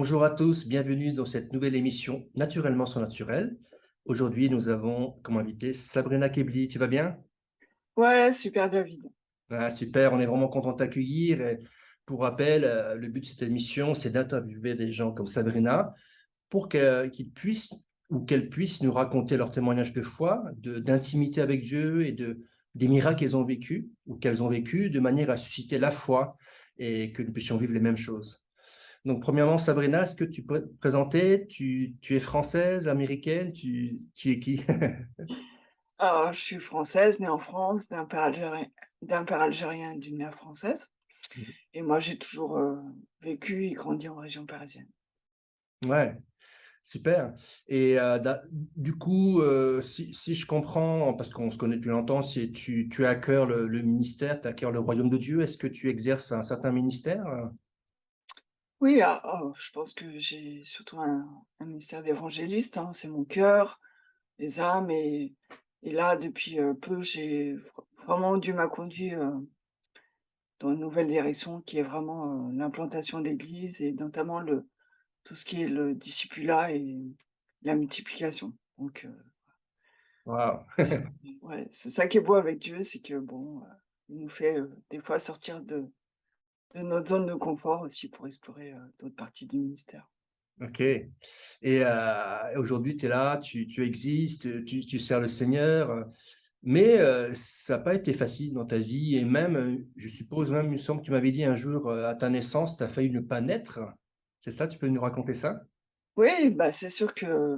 Bonjour à tous, bienvenue dans cette nouvelle émission Naturellement sans naturel. Aujourd'hui, nous avons comme invité Sabrina Kebli. Tu vas bien? Ouais, super David. Ah, super, on est vraiment content de t'accueillir. Et pour rappel, le but de cette émission, c'est d'interviewer des gens comme Sabrina pour qu'ils puissent ou qu'elles puissent nous raconter leur témoignage de foi, d'intimité avec Dieu et des miracles qu'elles ont vécus ou qu'elles ont vécu de manière à susciter la foi et que nous puissions vivre les mêmes choses. Donc, premièrement, Sabrina, est-ce que tu peux te présenter? Tu es française, américaine, tu es qui? Alors, je suis française, née en France, d'un père algérien et d'une mère française. Et moi, j'ai toujours vécu et grandi en région parisienne. Ouais, super. Et du coup, si je comprends, parce qu'on se connaît depuis longtemps, si tu as à cœur le ministère, tu as à cœur le royaume de Dieu, est-ce que tu exerces un certain ministère? Oui, je pense que j'ai surtout un ministère d'évangéliste, hein, c'est mon cœur, les âmes. Et là, depuis peu, j'ai vraiment Dieu m'a conduit dans une nouvelle direction qui est vraiment l'implantation d'églises et notamment tout ce qui est le discipulat et la multiplication. Donc, Waouh! ouais, c'est ça qui est beau avec Dieu, c'est que bon, il nous fait, des fois sortir de notre zone de confort aussi pour explorer, d'autres parties du ministère. Ok. Et aujourd'hui, tu es là, tu existes, tu sers le Seigneur. Mais ça n'a pas été facile dans ta vie et même, je suppose même, il me semble que tu m'avais dit un jour, à ta naissance, tu as failli ne pas naître. C'est ça? Tu peux nous raconter ça? Oui, bah, c'est sûr que,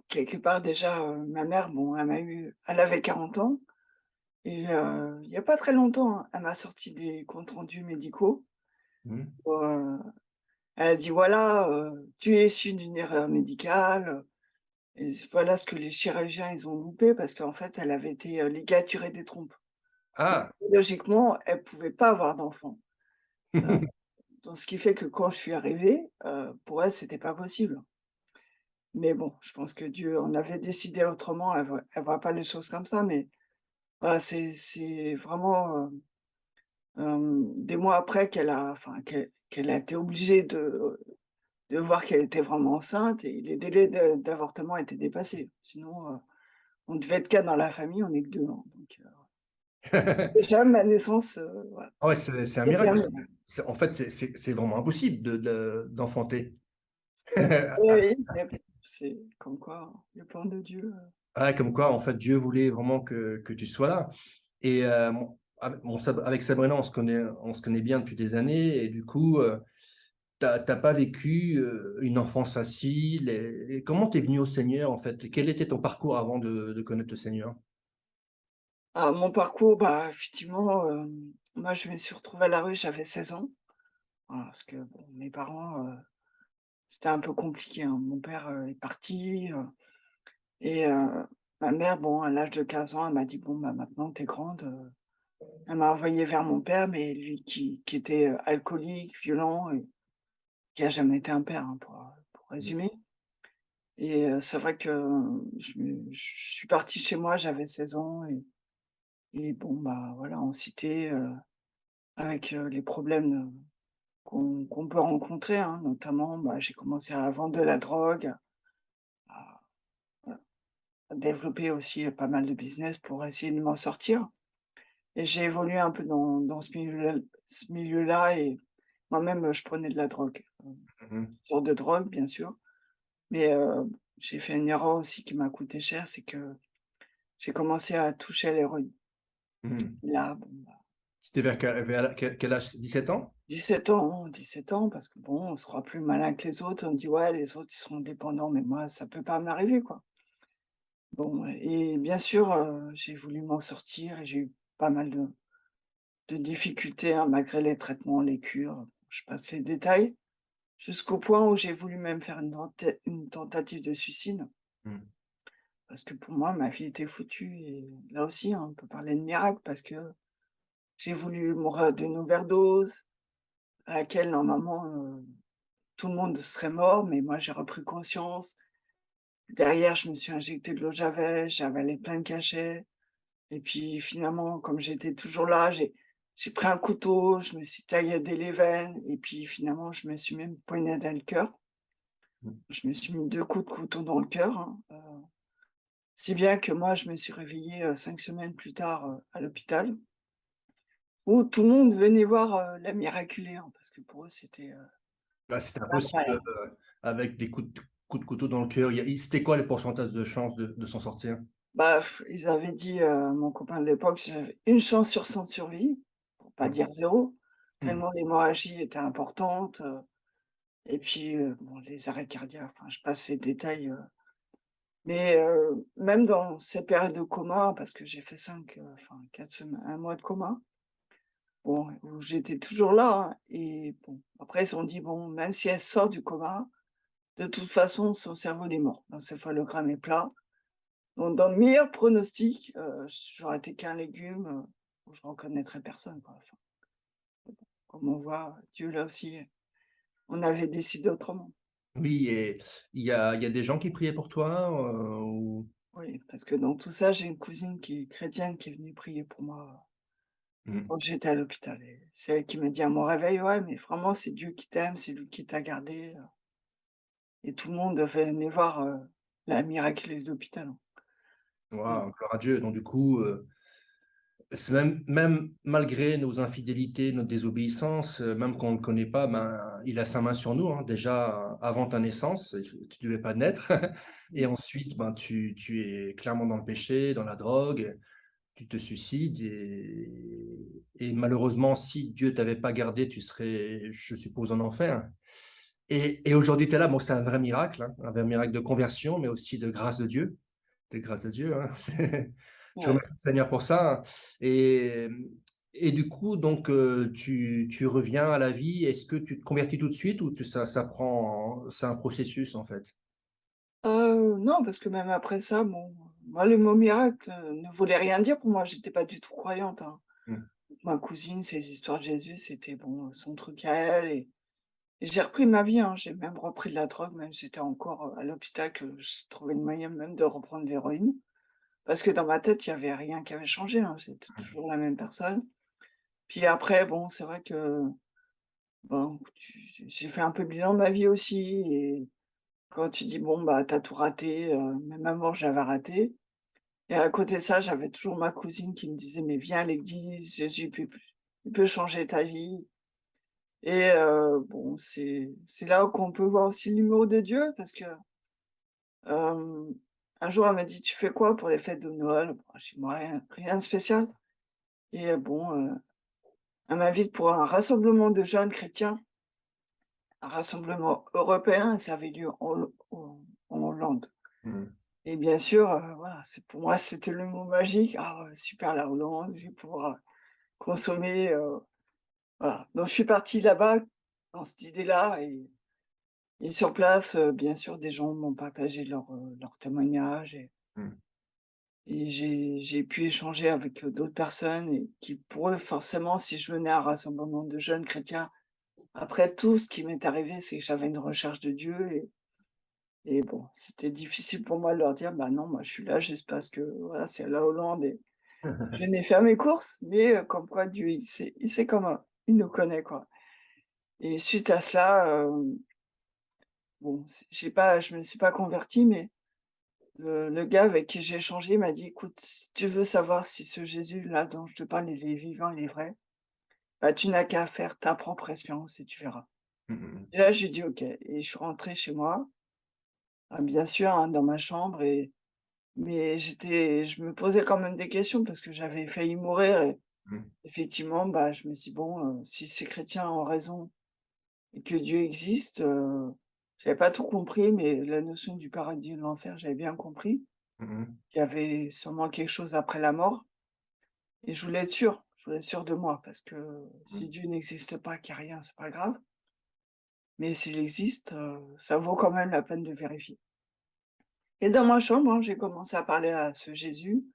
quelque part déjà, ma mère, bon, elle avait 40 ans et il y a pas très longtemps, hein, elle m'a sorti des comptes rendus médicaux Mmh. où, elle a dit: «Voilà, tu es issu d'une erreur médicale, et voilà ce que les chirurgiens, ils ont loupé», parce qu'en fait, elle avait été, ligaturée des trompes. Donc Ah! logiquement, elle pouvait pas avoir d'enfant. Heu, donc ce qui fait que quand je suis arrivée, pour elle, c'était pas possible. Mais bon, je pense que Dieu en avait décidé autrement, elle voit pas les choses comme ça, mais voilà, c'est vraiment, des mois après qu'elle a été obligée de voir qu'elle était vraiment enceinte et les délais d'avortement étaient dépassés. Sinon, on devait être 4 dans la famille, on est que 2, hein, donc déjà ma naissance, voilà, Ah ouais, c'est un c'est bien miracle. mieux. En fait, c'est vraiment impossible d'enfanter. Oui, oui, mais bon, c'est comme quoi, hein, le plan de Dieu, Ah, comme quoi, en fait, Dieu voulait vraiment que tu sois là. Et avec Sabrina, on se connaît bien depuis des années et du coup, tu pas vécu, une enfance facile et comment tu es venue au Seigneur, en fait? Quel était ton parcours avant de connaître le Seigneur? mon parcours, bah, effectivement, moi je me suis retrouvée à la rue, j'avais 16 ans. Voilà, parce que bon, mes parents, c'était un peu compliqué, hein. Mon père, est parti, et ma mère, bon, à l'âge de 15 ans, elle m'a dit: «Bon, bah, maintenant tu es grande», elle m'a envoyée vers mon père, mais lui qui était, alcoolique, violent et qui a jamais été un père, hein, pour résumer. Et c'est vrai que je suis partie chez moi, j'avais 16 ans et bon, bah, voilà, en cité, avec, les problèmes, qu'on peut rencontrer, hein, notamment, bah, j'ai commencé à vendre de la drogue, à voilà, à développer aussi, pas mal de business pour essayer de m'en sortir. Et j'ai évolué un peu dans ce milieu-là et moi-même, je prenais de la drogue, Mmh. sorte de drogue, bien sûr. Mais j'ai fait une erreur aussi qui m'a coûté cher, c'est que j'ai commencé à toucher à l'héroïne. Mmh. Là, bon, bah, C'était vers quel âge? 17 ans? 17 ans, 17 ans, parce que bon, on se croit plus malin que les autres. On dit: «Ouais, les autres, ils sont dépendants, mais moi, ça peut pas m'arriver, quoi». Bon, et bien sûr, j'ai voulu m'en sortir et j'ai eu pas mal de difficultés, hein, malgré les traitements, les cures. Je passe les détails, jusqu'au point où j'ai voulu même faire une tentative de suicide, Mmh. parce que pour moi, ma vie était foutue. Et là aussi, hein, on peut parler de miracle parce que j'ai voulu mourir d'une overdose à laquelle normalement, tout le monde serait mort, mais moi j'ai repris conscience. Derrière, je me suis injecté de l'eau de javel, j'ai avalé plein de cachets et puis finalement, comme j'étais toujours là, j'ai pris un couteau, je me suis tailladé les veines et puis finalement, je me suis même poignardé le cœur. Mmh. Je me suis mis 2 coups de couteau dans le cœur, hein, si bien que moi, je me suis réveillée, 5 semaines plus tard, à l'hôpital où tout le monde venait voir, la miraculée, hein, parce que pour eux, c'était, Bah, c'était impossible, incroyable. avec des coups de couteau dans le cœur. C'était quoi les pourcentages de chances de s'en sortir? Bah, ils avaient dit, mon copain de l'époque, j'avais une chance sur 100 de survie, pour pas Mmh. dire 0, Mmh. tellement l'hémorragie était importante, et puis, bon, les arrêts cardiaques, enfin, je passe les détails, mais même dans ces périodes de coma, parce que j'ai fait 5, enfin 4 semaines, 1 mois de coma, bon, où j'étais toujours là, hein, et bon, après ils ont dit: «Bon, même si elle sort du coma, de toute façon son cerveau il est mort, l'encéphalogramme est plat». Donc dans le meilleur pronostic, j'aurais été qu'un légume, où je reconnaîtrais personne, quoi, enfin, comme on voit, Dieu là aussi, on avait décidé autrement. Oui, et il y a des gens qui priaient pour toi, ou? Oui, parce que dans tout ça, j'ai une cousine qui est chrétienne qui est venue prier pour moi Mmh. quand j'étais à l'hôpital et c'est elle qui m'a dit à mon réveil: «Ouais, mais vraiment c'est Dieu qui t'aime, c'est lui qui t'a gardé», et tout le monde venait voir, la miraculeuse de l'hôpital, hein. Mmh. Waouh, gloire à Dieu. Donc du coup, c'est même malgré nos infidélités, notre désobéissance, même quand on ne le connaît pas, ben, il a sa main sur nous, hein. Déjà, avant ta naissance, tu devais pas naître et ensuite, ben, tu es clairement dans le péché, dans la drogue, tu te suicides et malheureusement, si Dieu t'avait pas gardé, tu serais, je suppose, en enfer, et aujourd'hui, tu es là. Bon, c'est un vrai miracle, hein, un vrai miracle de conversion, mais aussi de grâce de Dieu. De grâce de Dieu, hein. C'est Je Ouais. remercie le Seigneur pour ça, et et du coup, donc tu reviens à la vie. Est-ce que tu te convertis tout de suite ou ça prend c'est un processus, en fait? Non, parce que même après ça, bon, moi le mot miracle, ne voulait rien dire pour moi, j'étais pas du tout croyante, hein. Mmh. Ma cousine, ces histoires de Jésus, c'était bon, son truc à elle, et j'ai repris ma vie, hein. J'ai même repris de la drogue, même si j'étais encore, à l'hôpital, que j'ai trouvé le moyen même de reprendre l'héroïne. Parce que dans ma tête, il y avait rien qui avait changé, hein, j'étais Mmh. toujours la même personne. Puis après, bon, c'est vrai que, bon, j'ai fait un peu le bilan de ma vie aussi, et quand tu dis: «Bon, bah, t'as tout raté», même ma mort, j'avais raté, et à côté de ça, j'avais toujours ma cousine qui me disait: «Mais viens à l'église, Jésus il peut changer ta vie». Et bon, c'est là qu'on peut voir aussi l'humour de Dieu parce que, hem, un jour, elle m'a dit: «Tu fais quoi pour les fêtes de Noël?» Bah, j'ai dit: «Moi, rien de spécial», et bon, elle m'invite pour un rassemblement de jeunes chrétiens, un rassemblement européen, et ça avait lieu en Hollande, Mmh. et bien sûr, voilà, c'est pour moi, c'était le mot magique. «Ah ouais, super la Hollande, je vais pouvoir consommer», voilà. Donc je suis partie là-bas dans cette idée-là, et sur place, bien sûr, des gens m'ont partagé leurs témoignages, Mmh. et j'ai pu échanger avec, d'autres personnes, et qui pour eux, forcément, si je venais à un rassemblement de jeunes chrétiens, après tout ce qui m'est arrivé, c'est que j'avais une recherche de Dieu, et bon, c'était difficile pour moi de leur dire: «Bah non, moi je suis là juste parce que voilà, c'est la Hollande et je venais faire mes courses», mais comme quoi Dieu, il sait comment, il nous connaît, quoi, et suite à cela, bon, je me suis pas convertie, mais le gars avec qui j'ai échangé m'a dit: «Écoute, si tu veux savoir si ce Jésus-là dont je te parle, il est vivant, il est vrai, bah, tu n'as qu'à faire ta propre expérience et tu verras». Mmh mh. Et là, je lui ai dit: «OK», et je suis rentrée chez moi, bien sûr, hein, dans ma chambre, mais je me posais quand même des questions parce que j'avais failli mourir, et Mmh. effectivement, bah, je me suis dit: «Bon, si ces chrétiens ont raison et que Dieu existe», j'avais pas tout compris, mais la notion du paradis et de l'enfer, j'avais bien compris. Mmh mh. Il y avait sûrement quelque chose après la mort. Et je voulais être sûre de moi parce que Mmh. si Dieu n'existe pas, qu'il y a rien, c'est pas grave. Mais s'il existe, ça vaut quand même la peine de vérifier. Et dans ma chambre, hein, j'ai commencé à parler à ce Jésus.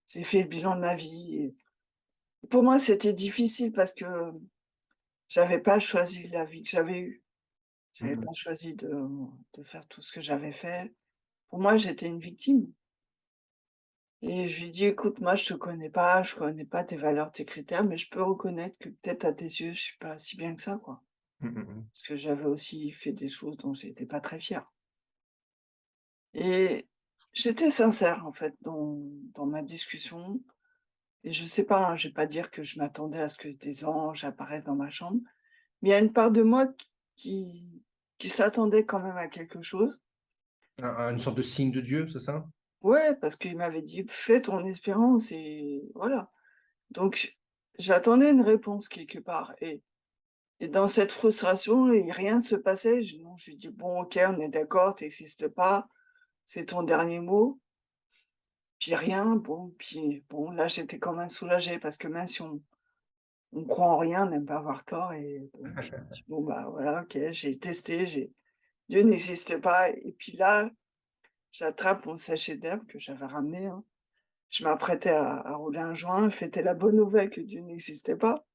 J'ai fait le bilan de ma vie, et pour moi, c'était difficile parce que j'avais pas choisi la vie que j'avais eue. J'avais Mmh. pas choisi de faire tout ce que j'avais fait. Pour moi, j'étais une victime, Et je lui dis: «Écoute, moi, je connais pas tes valeurs, tes critères, mais je peux reconnaître que peut-être à tes yeux, je suis pas si bien que ça, quoi». Mmh mh, mmh. Parce que j'avais aussi fait des choses dont j'étais pas très fière. Et j'étais sincère, en fait, dans ma discussion. Et je sais pas, hein, je vais pas dire que je m'attendais à ce que des anges apparaissent dans ma chambre, mais il y a une part de moi qui qui s'attendait quand même à quelque chose. Une sorte de signe de Dieu, c'est ça? Ouais, parce qu'il m'avait dit: «Fais ton espérance» et voilà. Donc j'attendais une réponse quelque part et dans cette frustration et rien ne se passait, je lui dis: «Bon OK, on est d'accord, tu pas, c'est ton dernier mot». Puis rien, bon, puis bon, là, j'étais quand même soulagée parce que même si on croit en rien, on n'aime pas avoir tort et bon, je me dis: «Bon, bah, voilà, OK, j'ai testé, j'ai Dieu n'existe pas» et puis là, j'attrape mon sachet d'herbe que j'avais ramené, hein. Je m'apprêtais à rouler un joint, fêter la bonne nouvelle que Dieu n'existait pas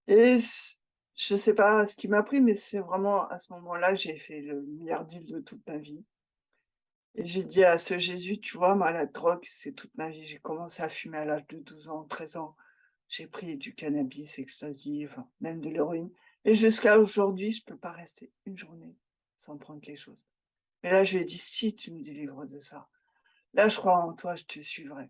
et je sais pas ce qui m'a pris, mais c'est vraiment à ce moment-là que j'ai fait le meilleur deal de toute ma vie et j'ai dit à ce Jésus: «Tu vois, moi, la drogue, c'est toute ma vie». J'ai commencé à fumer à l'âge de 12 ans, 13 ans. J'ai pris du cannabis, ecstasy, enfin, même de l'héroïne et jusqu'à aujourd'hui, je peux pas rester une journée sans prendre quelque chose. Et là, je lui ai dit: «Si tu me délivres de ça, là, je crois en toi, je te suivrai».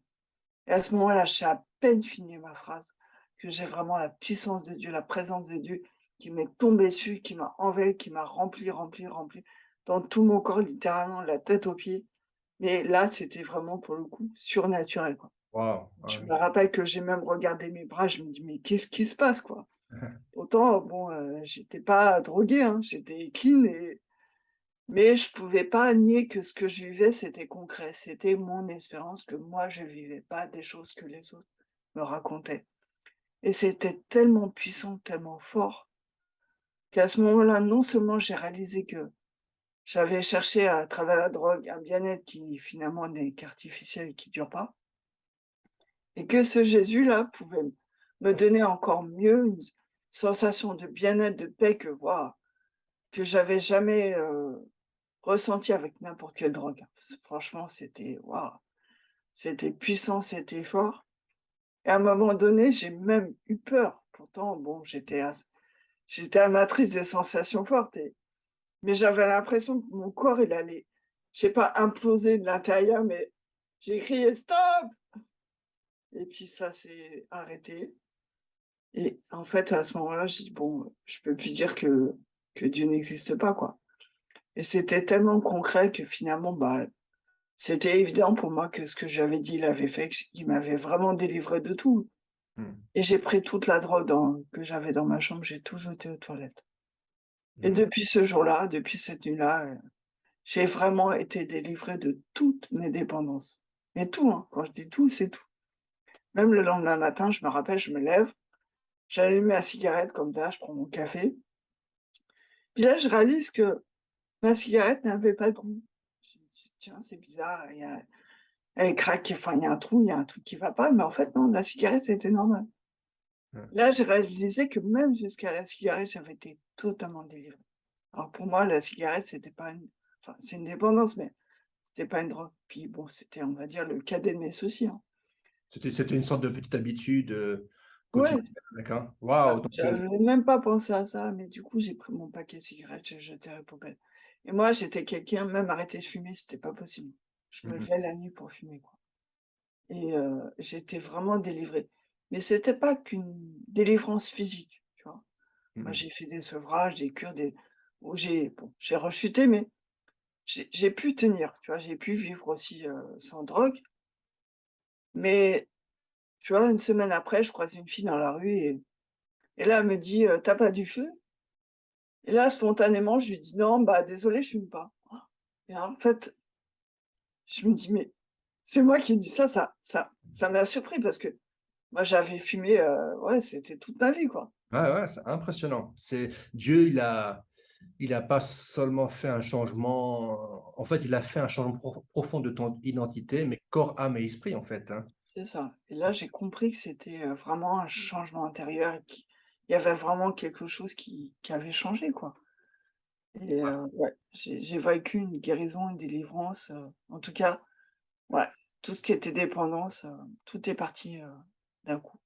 Et à ce moment-là, j'ai à peine fini ma phrase que j'ai vraiment la puissance de Dieu, la présence de Dieu qui m'est tombée dessus, qui m'a envahi, qui m'a rempli, rempli, rempli dans tout mon corps, littéralement, de la tête aux pieds. Mais là, c'était vraiment pour le coup surnaturel, quoi. Waouh! Je Ah me rappelle que j'ai même regardé mes bras, je me dis: «Mais qu'est-ce qui se passe, quoi?» oui. Autant bon, j'étais pas droguée, hein, j'étais clean et mais je pouvais pas nier que ce que je vivais, c'était concret. C'était mon expérience que moi je vivais, pas des choses que les autres me racontaient et c'était tellement puissant, tellement fort qu'à ce moment-là, non seulement j'ai réalisé que j'avais cherché à travers la drogue un bien-être qui finalement n'est qu'artificiel et qui dure pas et que ce Jésus-là pouvait me donner encore mieux une sensation de bien-être, de paix que waouh, que j'avais jamais, ressenti avec n'importe quelle drogue. Franchement, c'était waouh, c'était puissant, c'était fort et à un moment donné, j'ai même eu peur. Pourtant, bon, j'étais amatrice de sensations fortes mais j'avais l'impression que mon corps, il allait, je sais pas, imploser de l'intérieur, mais j'ai crié: «Stop!» et puis ça s'est arrêté. Et en fait, à ce moment-là, j'ai dit: «Bon, je peux plus dire que Dieu n'existe pas, quoi». Et c'était tellement concret que finalement, bah, c'était évident pour moi que ce que j'avais dit, il avait fait, qu'il m'avait vraiment délivré de tout. Mmh. Et j'ai pris toute la drogue que j'avais dans ma chambre, j'ai tout jeté aux toilettes. Et Mmh. depuis ce jour-là, depuis cette nuit-là, j'ai vraiment été délivrée de toutes mes dépendances. Mais tout, hein, quand je dis tout, c'est tout. Même le lendemain matin, je me rappelle, je me lève, j'allume ma cigarette comme ça, je prends mon café. Puis là, je réalise que ma cigarette n'avait pas de goût. Je me dis: «Tiens, c'est bizarre, elle craque, enfin, il y a un trou, il y a un truc qui va pas», mais en fait, non, la cigarette était normale. Mmh. Là, j'ai réalisé que même jusqu'à la cigarette, j'avais été totalement délivrée. Alors pour moi, la cigarette, c'était pas une enfin, c'est une dépendance, mais c'était pas une drogue. Puis bon, c'était, on va dire, le cadet de mes soucis, hein. C'était une sorte de petite habitude, Ouais, quotidienne, d'accord. Waouh! Donc j'avais même pas pensé à ça, mais du coup, j'ai pris mon paquet de cigarettes, j'ai jeté à la poubelle. Et moi, j'étais quelqu'un, même arrêter de fumer, c'était pas possible. Je mmh me mh. levais la nuit pour fumer, quoi. Et j'étais vraiment délivrée. Mais c'était pas qu'une délivrance physique, tu vois? Mmh Moi, mh. j'ai fait des sevrages, des cures, des où j'ai rechuté, mais j'ai pu tenir, tu vois? J'ai pu vivre aussi, sans drogue. Mais tu vois, une semaine après, je croise une fille dans la rue et là, elle me dit: «Tu pas du feu?» Et là, spontanément, je lui dis: «Non, bah, désolée, je fume pas». Et en fait, je me dis: «Mais c'est moi qui ai dit ça», ça m'a surpris parce que moi, j'avais fumé, ouais, c'était toute ma vie, quoi. Ouais, ouais, c'est impressionnant. C'est Dieu, il a pas seulement fait un changement, en fait, il a fait un changement profond de ton identité, mais corps, âme et esprit, en fait, hein. C'est ça. Et là, j'ai compris que c'était, vraiment un changement intérieur et qu'il y avait vraiment quelque chose qui avait changé, quoi. Et ouais, j'ai vécu une guérison, une délivrance, en tout cas, ouais. tout ce qui était dépendance, tout est parti, d'un coup.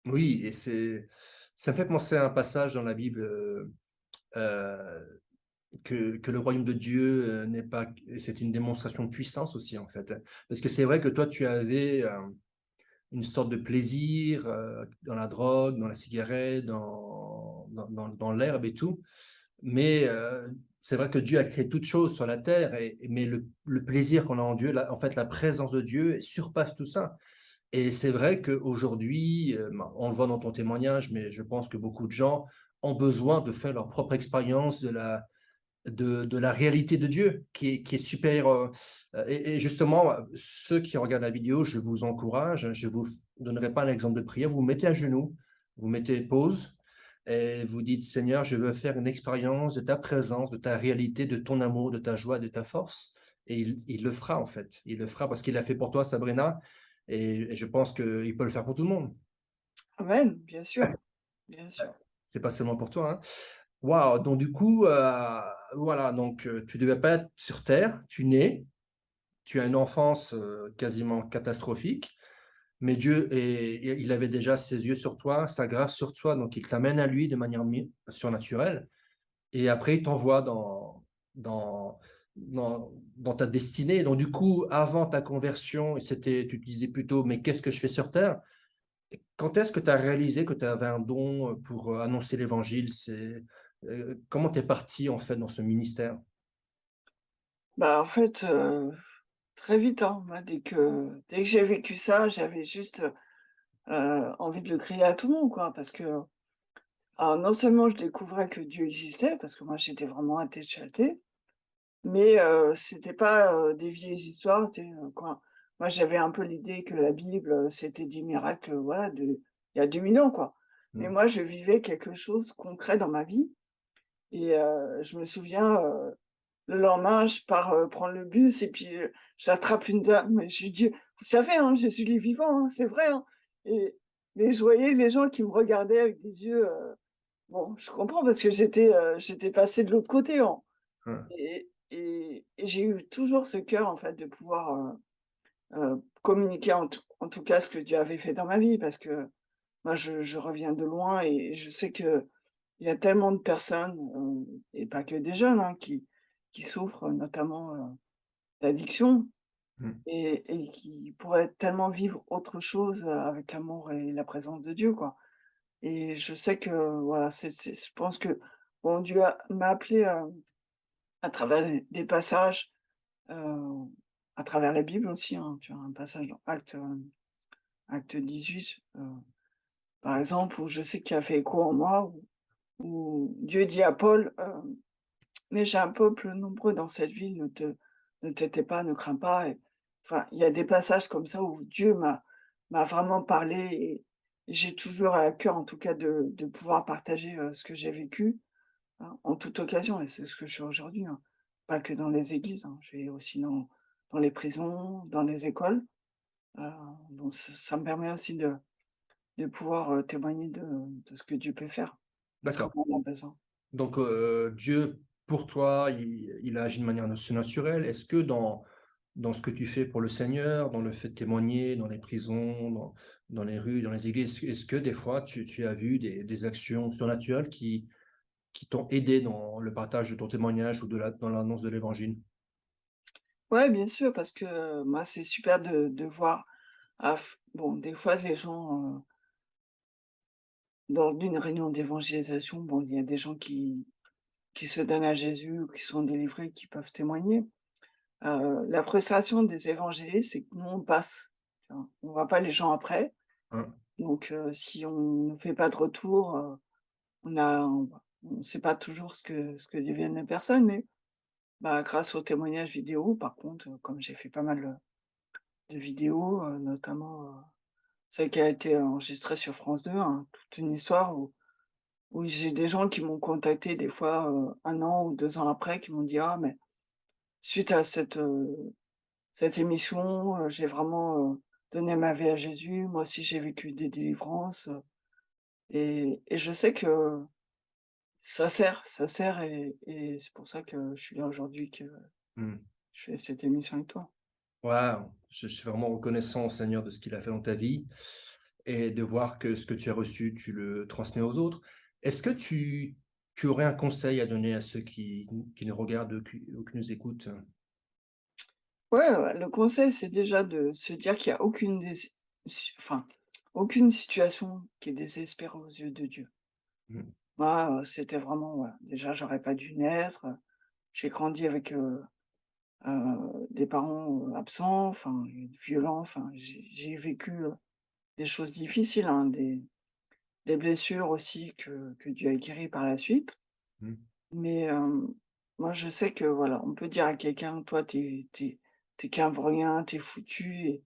Oui, et ça me fait penser à un passage dans la Bible, que le royaume de Dieu, n'est pas c'est une démonstration de puissance aussi, en fait. Parce que c'est vrai que toi, tu avais, une sorte de plaisir, dans la drogue, dans la cigarette, dans l'herbe et tout. Mais, c'est vrai que Dieu a créé toutes choses sur la terre mais le plaisir qu'on a en Dieu, la en fait, la présence de Dieu surpasse tout ça. Et c'est vrai qu'aujourd'hui, on le voit dans ton témoignage, mais je pense que beaucoup de gens ont besoin de faire leur propre expérience de la réalité de Dieu qui est supérieure, et justement, ceux qui regardent la vidéo, je vous encourage, je vous donnerai pas un exemple de prière, vous vous mettez à genoux, vous mettez pause et vous dites: «Seigneur, je veux faire une expérience de ta présence, de ta réalité, de ton amour, de ta joie, de ta force», et il le fera en fait. Il le fera parce qu'il l'a fait pour toi, Sabrina, et je pense qu'il peut le faire pour tout le monde. Amen, bien sûr. C'est pas seulement pour toi, hein. Waouh! Donc du coup, voilà, donc tu devais pas être sur terre, tu nais, tu as une enfance, quasiment catastrophique, mais Dieu il avait déjà ses yeux sur toi, sa grâce sur toi, donc il t'amène à lui de manière surnaturelle, et après il t'envoie dans dans ta destinée. Donc du coup, avant ta conversion, tu te disais plutôt: «Mais qu'est-ce que je fais sur terre?» Quand est-ce que tu as réalisé que tu avais un don, pour, annoncer l'évangile? Comment tu es parti, en fait, dans ce ministère? Bah, en fait, très vite, hein, moi, dès que j'ai vécu ça, j'avais juste, envie de le crier à tout le monde, quoi. Parce que, alors non seulement je découvrais que Dieu existait, parce que moi j'étais vraiment athée de chez athée, mais c'était pas, des vieilles histoires, tu sais, quoi. Moi j'avais un peu l'idée que la Bible, c'était des miracles, voilà, de il y a 2000 ans, quoi. Mais Mmh. moi je vivais quelque chose concret dans ma vie et je me souviens, le lendemain, je pars, prendre le bus et puis, j'attrape une dame et je lui dis: «Vous savez, hein, Jésus il est vivant, hein, c'est vrai, hein» et mais je voyais les gens qui me regardaient avec des yeux, bon, je comprends parce que j'étais passée de l'autre côté, hein Hein. et j'ai eu toujours ce cœur, en fait, de pouvoir, communiquer en tout cas ce que Dieu avait fait dans ma vie parce que moi je reviens de loin et je sais qu'il y a tellement de personnes, et pas que des jeunes, hein, qui souffrent notamment, d'addiction Mmh. et qui pourraient tellement vivre autre chose, avec l'amour et la présence de Dieu, quoi. Et je sais que, voilà, je pense que, bon, m'a appelé à travers des passages, heu, à travers la Bible aussi, hein. Tu as un passage dans Acte 18, par exemple, où je sais qu'il a fait écho en moi, où Dieu dit à Paul, «Mais j'ai un peuple nombreux dans cette ville, ne t'étais pas, ne crains pas» et enfin, il y a des passages comme ça où Dieu m'a vraiment parlé et j'ai toujours à cœur, en tout cas, de pouvoir partager, ce que j'ai vécu, hein, en toute occasion et c'est ce que je fais aujourd'hui, hein. Pas que dans les églises, hein, je vais aussi dans les prisons, dans les écoles, heu, donc ça me permet aussi de pouvoir, témoigner de ce que Dieu peut faire, parce qu'on D'accord. en a besoin. Donc, Dieu, pour toi, il a agi de manière surnaturelle. Est-ce que dans ce que tu fais pour le Seigneur, dans le fait de témoigner dans les prisons, dans les rues, dans les églises, est-ce que des fois tu as vu des actions surnaturelles qui t'ont aidé dans le partage de ton témoignage ou dans l'annonce de l'évangile? Ouais, bien sûr, parce que, moi, c'est super de voir bon, des fois, les gens, lors d'une réunion d'évangélisation, bon, il y a des gens qui se donnent à Jésus ou qui sont délivrés, qui peuvent témoigner. La frustration des évangélistes, c'est que nous, on passe, tu vois? On voit pas les gens après, Hein? donc si on ne fait pas de retour, on sait pas toujours ce que deviennent les personnes, mais bah, grâce aux témoignages vidéo, par contre, comme j'ai fait pas mal, de vidéos, notamment, celle qui a été enregistrée sur France 2, hein, toute une histoire où j'ai des gens qui m'ont contacté des fois, 1 an ou 2 ans après, qui m'ont dit: «Ah mais suite à cette émission, j'ai vraiment, donné ma vie à Jésus. Moi aussi j'ai vécu des délivrances», et je sais que ça sert et c'est pour ça que je suis là aujourd'hui, que Mmh. je fais cette émission avec toi. Waouh! je suis vraiment reconnaissant au Seigneur de ce qu'il a fait dans ta vie et de voir que ce que tu as reçu, tu le transmets aux autres. Est-ce que tu aurais un conseil à donner à ceux qui nous regardent ou qui nous écoutent? Ouais, ouais, le conseil, c'est déjà de se dire qu'il y a enfin, aucune situation qui est désespérée aux yeux de Dieu. Mmh. Moi, c'était vraiment, voilà, déjà, j'aurais pas dû naître, j'ai grandi avec, des parents, absents, enfin, violents, enfin, j'ai vécu, des choses difficiles, hein, des blessures aussi que Dieu a guéries par la suite. Mmh. Mais, moi, je sais que, voilà, on peut dire à quelqu'un: «Toi, t'es qu'un vaurien, t'es foutu»,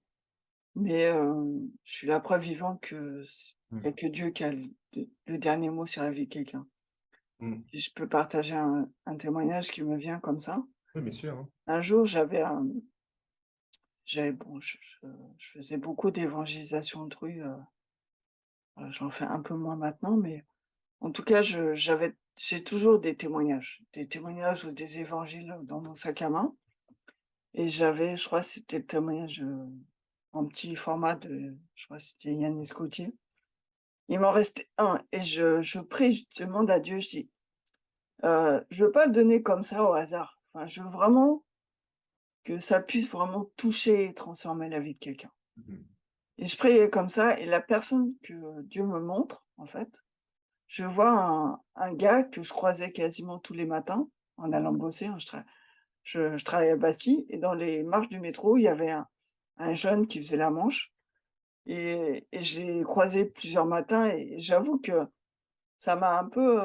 mais, je suis la preuve vivante que il y a Mmh. que Dieu qui a le dernier mot sur la vie de quelqu'un. Mmh. Si je peux partager un témoignage qui me vient comme ça. Oui, bien sûr, hein. Un jour, j'avais bon, je faisais beaucoup d'évangélisation de rue, j'en fais un peu moins maintenant, mais en tout cas, j'ai toujours des témoignages ou des évangiles dans mon sac à main et je crois que c'était le témoignage, en petit format je crois que c'était Yannis Gauthier. Il m'en restait un et je prie, je demande à Dieu, je dis: je veux pas le donner comme ça au hasard. Enfin, je veux vraiment que ça puisse vraiment toucher et transformer la vie de quelqu'un». Mmh. Et je priais comme ça et la personne que Dieu me montre, en fait, je vois un gars que je croisais quasiment tous les matins en allant bosser, hein. Je travaillais à Bastille et dans les marches du métro, il y avait un jeune qui faisait la manche et je l'ai croisé plusieurs matins et j'avoue que ça m'a un peu,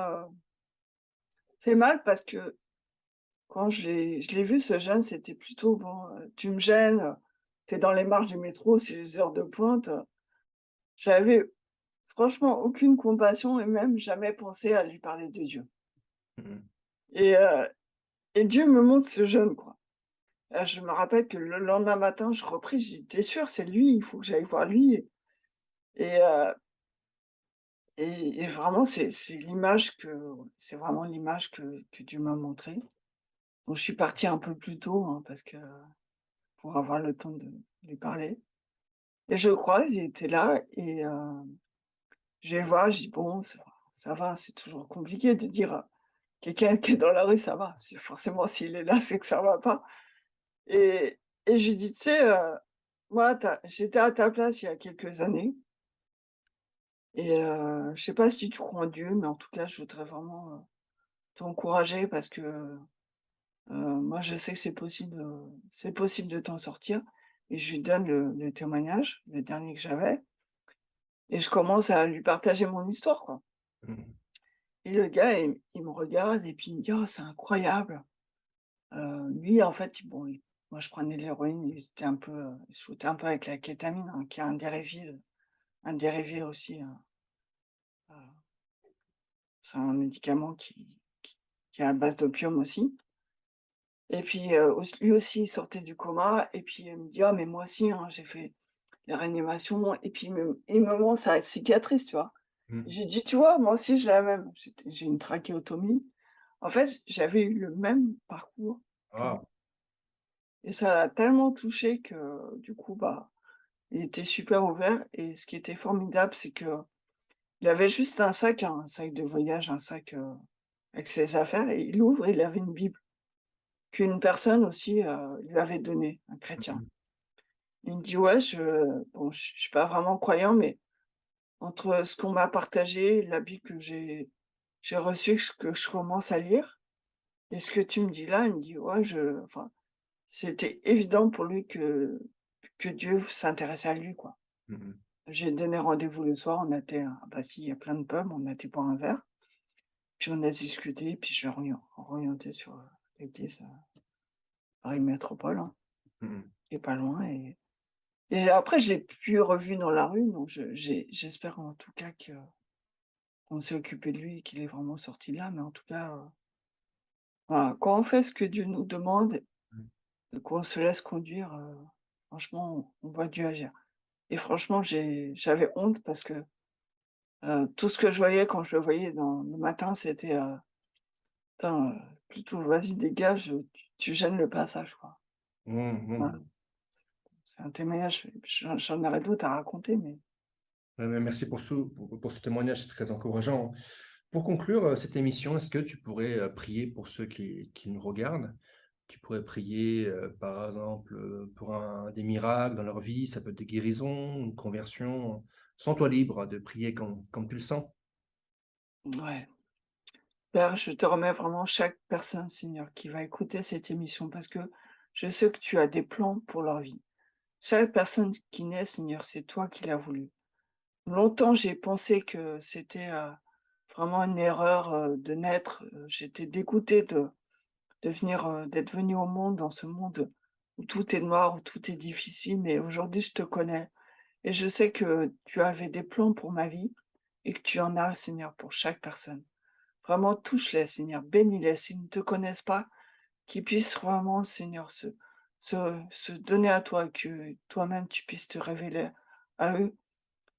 fait mal parce que quand je l'ai vu ce jeune, c'était plutôt: «Bon, tu me gênes, tu es dans les marches du métro, c'est les heures de pointe». J'avais franchement aucune compassion et même jamais pensé à lui parler de Dieu Mmh. et heu et Dieu me montre ce jeune, quoi. Je me rappelle que le lendemain matin, je repris, je dis: «Tu sûr, c'est lui, il faut que j'aille voir lui» et heu et vraiment c'est vraiment l'image que Dieu m'a montrée. Donc je suis partie un peu plus tôt, hein, parce que pour avoir le temps de lui parler et je le croise, il était là et je vais le voir, je dis: «Bon, ça va». C'est toujours compliqué de dire, quelqu'un qui est dans la rue: «Ça va». C'est forcément s'il est là, c'est que ça va pas et je lui dis: «Tu sais, moi, j'étais à ta place il y a quelques années et je sais pas si tu crois en Dieu, mais en tout cas, je voudrais vraiment, t'encourager parce que, moi, je sais que c'est possible de t'en sortir» et je lui donne le témoignage, le dernier que j'avais et je commence à lui partager mon histoire, quoi Mmh. et le gars, il me regarde et puis il me dit: «Oh, c'est incroyable». Lui, en fait, bon, moi, je prenais de l'héroïne, il shootait un peu avec la kétamine, hein, qui est un dérivé aussi, heu, c'est un médicament qui est à base d'opium aussi et puis, lui aussi, il sortait du coma et puis il me dit: «Ah mais moi aussi, hein, j'ai fait les réanimations» et puis il me montre sa cicatrice, tu vois? Mmh. J'ai dit: «Tu vois, moi aussi j'ai la même, j'ai une trachéotomie». En fait, j'avais eu le même parcours que lui Ah! et ça l'a tellement touché que, du coup, bah, il était super ouvert et ce qui était formidable, c'est qu'il avait juste un sac de voyage, un sac, avec ses affaires et il ouvre et il avait une Bible qu'une personne aussi, lui avait donnée, un chrétien. Mmh. Il me dit: «Ouais, bon, je suis pas vraiment croyant, mais entre ce qu'on m'a partagé, la Bible que j'ai reçue, que je commence à lire et ce que tu me dis là», il me dit: «Ouais, enfin, c'était évident pour lui que Dieu s'intéressait à lui, quoi». Mmh. J'ai donné rendez-vous le soir, on était à Passy, il y a plein de pubs, on a été boire un verre, puis on a discuté, puis je l'ai orienté sur, l'église, Paris Métropole, hein, Mmh. qui est pas loin et après je l'ai plus revu dans la rue, donc j'espère en tout cas qu'on s'est occupé de lui et qu'il est vraiment sorti de là, mais en tout cas, voilà, quand on fait ce que Dieu nous demande Mmh. et qu'on se laisse conduire, franchement, on voit Dieu agir et franchement, j'avais honte parce que, tout ce que je voyais quand je le voyais dans le matin, c'était, putain, plutôt vas-y dégage, tu gênes le passage, quoi. Mmh. Voilà, Mmh. c'est un témoignage, j'en aurais d'autres à raconter, mais Mais merci pour ce témoignage, c'est très encourageant. Pour conclure cette émission, est-ce que tu pourrais prier pour ceux qui nous regardent? Tu pourrais prier, par exemple, pour des miracles dans leur vie, ça peut être des guérisons, une conversion. Sens-toi libre de prier comme tu le sens. ouais. Père, je te remets vraiment chaque personne, Seigneur, qui va écouter cette émission parce que je sais que tu as des plans pour leur vie. Chaque personne qui naît, Seigneur, c'est toi qui l'as voulu. Longtemps, j'ai pensé que c'était vraiment une erreur de naître. J'étais dégoûtée de venir, d'être venue au monde, dans ce monde où tout est noir, où tout est difficile. Mais aujourd'hui, je te connais et je sais que tu avais des plans pour ma vie et que tu en as, Seigneur, pour chaque personne. Vraiment, touche-les, Seigneur, bénis-les s'ils ne te connaissent pas, qu'ils puissent vraiment, Seigneur, se donner à toi, que toi-même tu puisses te révéler à eux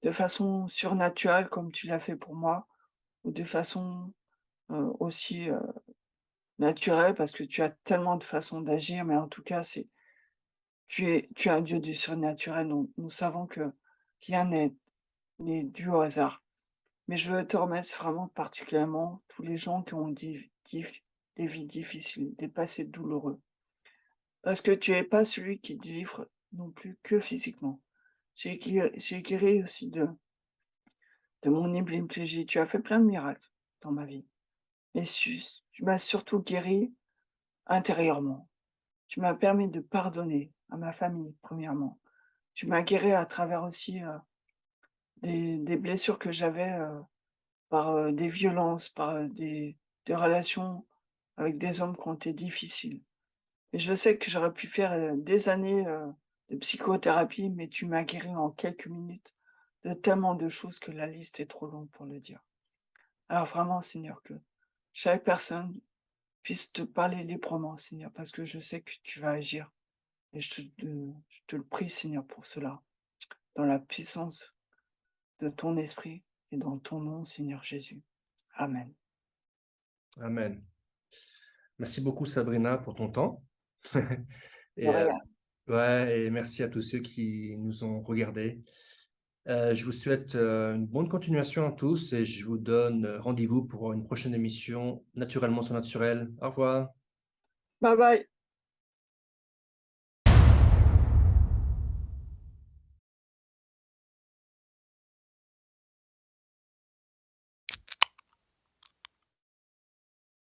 de façon surnaturelle comme tu l'as fait pour moi, ou de façon aussi naturelle, parce que tu as tellement de façons d'agir, mais en tout cas, tu es un Dieu du surnaturel, donc nous savons que rien n'est dû au hasard. Mais je veux te remercier vraiment particulièrement tous les gens qui ont des vies difficiles, des passés douloureux. Parce que tu es pas celui qui délivre non plus que physiquement. J'ai guéri aussi de mon hémiplégie. Tu as fait plein de miracles dans ma vie. Mais tu m'as surtout guéri intérieurement. Tu m'as permis de pardonner à ma famille, premièrement. Tu m'as guéri à travers aussi des blessures que j'avais par des violences, par des relations avec des hommes qui ont été difficiles. Et je sais que j'aurais pu faire des années de psychothérapie, mais tu m'as guéri en quelques minutes de tellement de choses que la liste est trop longue pour le dire. Alors vraiment, Seigneur, que chaque personne puisse te parler librement, Seigneur, parce que je sais que tu vas agir. Et je te le prie, Seigneur, pour cela, dans la puissance de ton esprit et dans ton nom, Seigneur Jésus. Amen. Amen. Merci beaucoup, Sabrina, pour ton temps. De Et, rien. ouais, et merci à tous ceux qui nous ont regardés. Je vous souhaite une bonne continuation à tous et je vous donne rendez-vous pour une prochaine émission Naturellement sur Naturel. Au revoir. Bye bye.